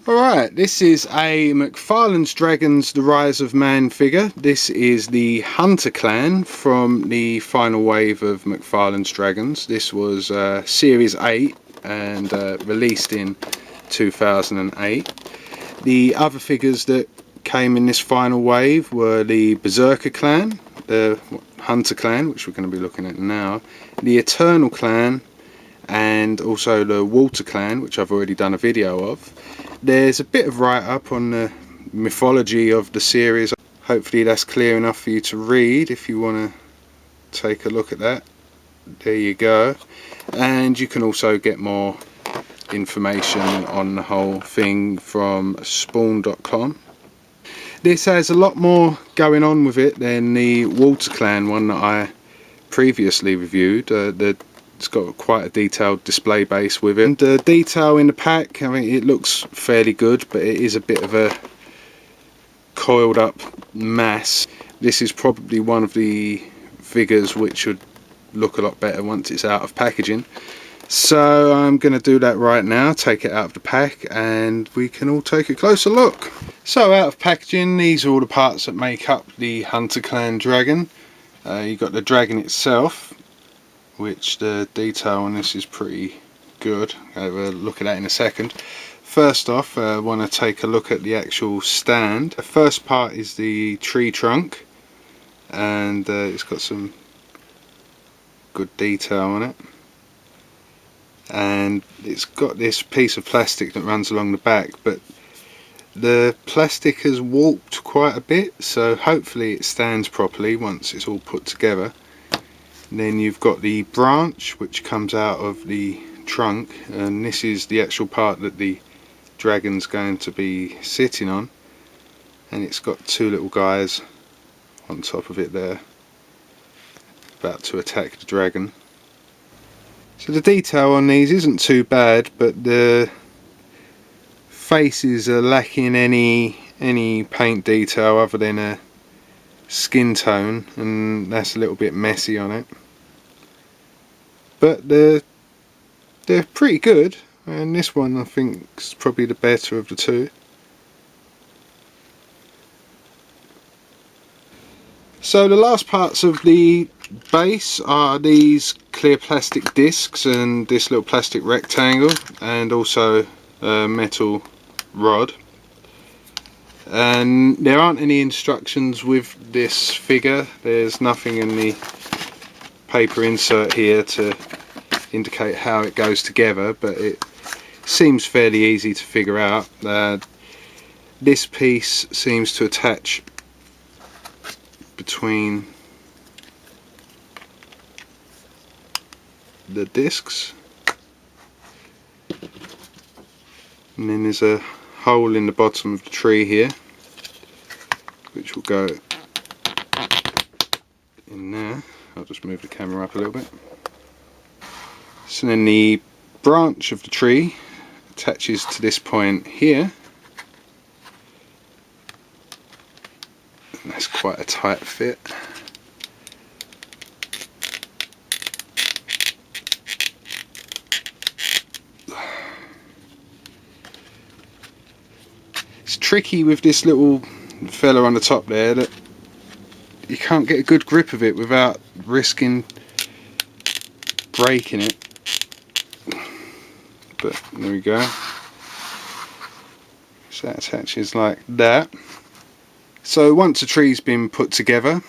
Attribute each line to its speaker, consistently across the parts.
Speaker 1: Alright, this is a McFarlane's Dragons The Rise of Man figure. This is the Hunter clan from the final wave of McFarlane's Dragons. This was Series 8 and released in 2008. The other figures that came in this final wave were the Berserker clan, the Hunter clan, which we're going to be looking at now, the Eternal clan, and also the Water clan, which I've already done a video of. There's a bit of write-up on the mythology of the series. Hopefully that's clear enough for you to read if you want to take a look at that. There you go. And you can also get more information on the whole thing from spawn.com. This has a lot more going on with it than the Water clan one that I previously reviewed. It's got quite a detailed display base with it. And the detail in the pack, I mean, it looks fairly good, but it is a bit of a coiled up mass. This is probably one of the figures which should look a lot better once it's out of packaging. So I'm going to do that right now, take it out of the pack, and we can all take a closer look. So out of packaging, these are all the parts that make up the Hunter clan dragon. You've got the dragon itself, which the detail on this is pretty good. I'll have a look at that in a second. First off, I want to take a look at the actual stand. The first part is the tree trunk, and it's got some good detail on it. And it's got this piece of plastic that runs along the back, but the plastic has warped quite a bit, so hopefully it stands properly once it's all put together. Then you've got the branch which comes out of the trunk, and this is the actual part that the dragon's going to be sitting on, and it's got two little guys on top of it there about to attack the dragon. So the detail on these isn't too bad, but the faces are lacking any paint detail other than a skin tone, and that's a little bit messy on it. But they're pretty good, and this one I think is probably the better of the two. So the last parts of the base are these clear plastic discs and this little plastic rectangle, and also a metal rod. And there aren't any instructions with this figure. There's nothing in the paper insert here to indicate how it goes together, but it seems fairly easy to figure out. This piece seems to attach between the discs, and then there's a hole in the bottom of the tree here which will go in there. I'll just move the camera up a little bit. So then the branch of the tree attaches to this point here, and that's quite a tight fit. It's tricky with this little fella on the top there, that you can't get a good grip of it without risking breaking it. But there we go. So that attaches like that. So once the tree's been put together,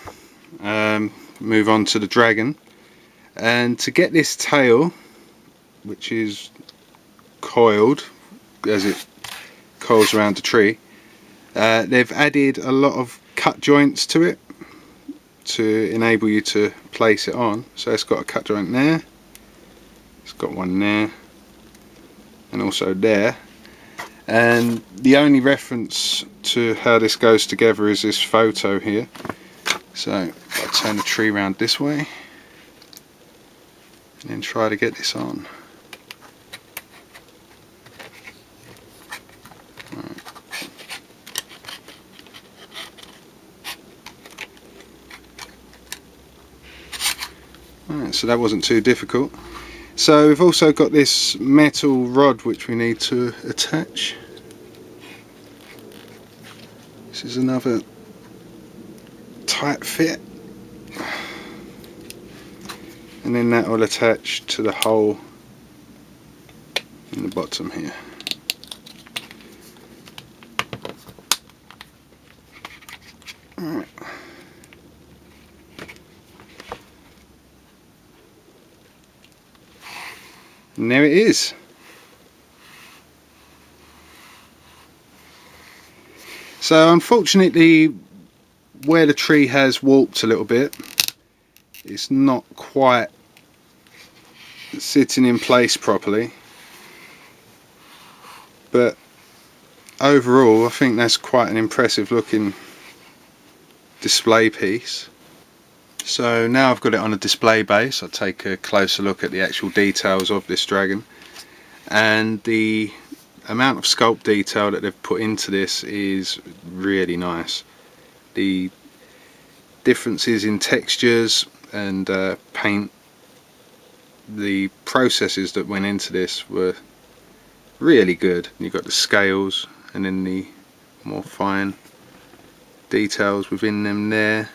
Speaker 1: move on to the dragon. And to get this tail, which is coiled as it coils around the tree, they've added a lot of cut joints to it to enable you to place it on. So it's got a cut joint there, it's got one there, and also there. And the only reference to how this goes together is this photo here. So I'll turn the tree around this way and then try to get this on. Alright, so that wasn't too difficult. So we've also got this metal rod which we need to attach. This is another tight fit, and then that will attach to the hole in the bottom here. Alright. And there it is. So unfortunately, where the tree has warped a little bit, it's not quite sitting in place properly, but overall I think that's quite an impressive looking display piece. So now I've got it on a display base, I'll take a closer look at the actual details of this dragon, and the amount of sculpt detail that they've put into this is really nice. The differences in textures and paint, the processes that went into this were really good. You've got the scales and then the more fine details within them there,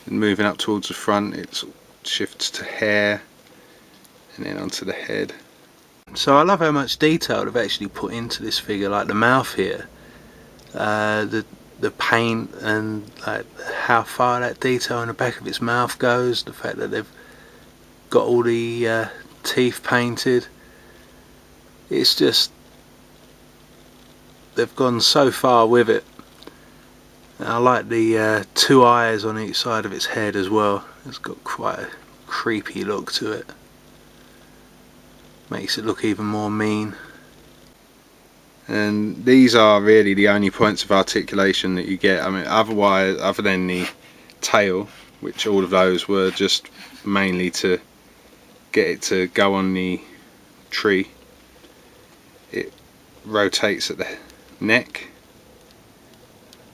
Speaker 1: and moving up towards the front it shifts to hair and then onto the head. So I love how much detail they've actually put into this figure, like the mouth here, the paint, and like how far that detail in the back of its mouth goes, the fact that they've got all the teeth painted. It's just, they've gone so far with it. And I like the two eyes on each side of its head as well. It's got quite a creepy look to it. Makes it look even more mean. And these are really the only points of articulation that you get. I mean, otherwise, other than the tail, which all of those were just mainly to get it to go on the tree, it rotates at the neck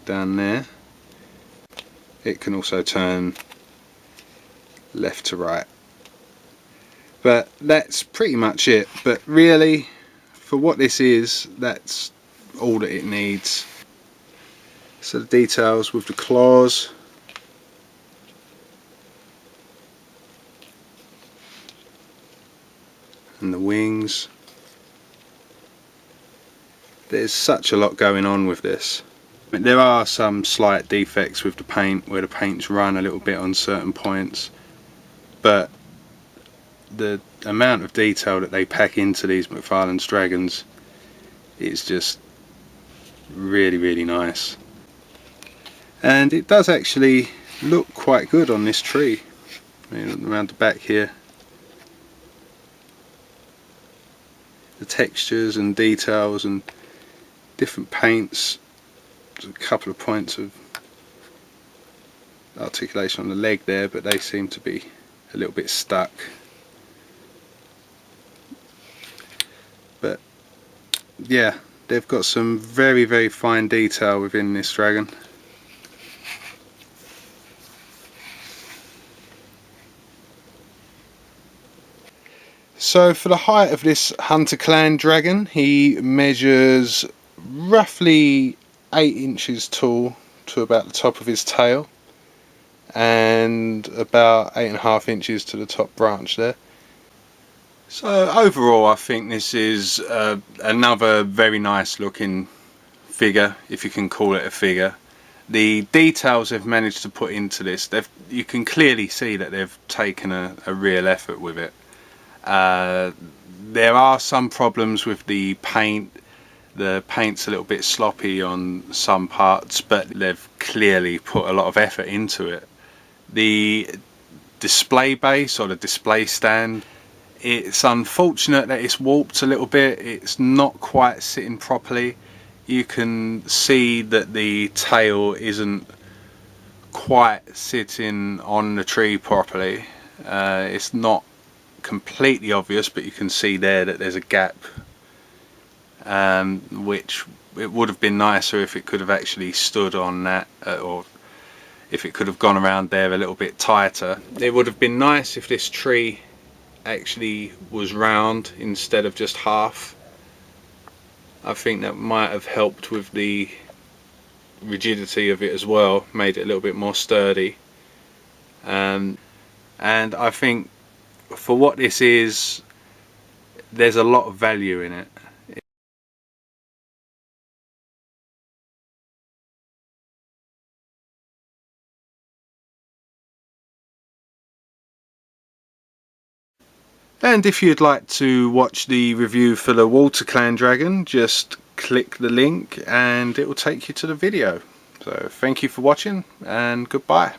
Speaker 1: down there. It can also turn left to right. But that's pretty much it. But really, for what this is, that's all that it needs. So the details with the claws, and the wings. There's such a lot going on with this. There are some slight defects with the paint, where the paint's run a little bit on certain points, but the amount of detail that they pack into these McFarlane's dragons is just really, really nice. And it does actually look quite good on this tree. I mean, around the back here, the textures and details and different paints. There's a couple of points of articulation on the leg there, but they seem to be a little bit stuck. But yeah, they've got some very, very fine detail within this dragon. So for the height of this Hunter Clan dragon, he measures roughly 8 inches tall to about the top of his tail, and about 8.5 inches to the top branch there. So overall I think this is another very nice looking figure, if you can call it a figure. The details they've managed to put into this, you can clearly see that they've taken a real effort with it. There are some problems with the paint. The paint's a little bit sloppy on some parts, but they've clearly put a lot of effort into it. The display base, or the display stand, it's unfortunate that it's warped a little bit. It's not quite sitting properly. You can see that the tail isn't quite sitting on the tree properly. It's not completely obvious, but you can see there that there's a gap, which it would have been nicer if it could have actually stood on that, or if it could have gone around there a little bit tighter. It would have been nice if this tree actually was round instead of just half. I think that might have helped with the rigidity of it as well made it a little bit more sturdy. And I think for what this is, there's a lot of value in it. And if you'd like to watch the review for the Water Clan Dragon, just click the link and it will take you to the video. So thank you for watching and goodbye.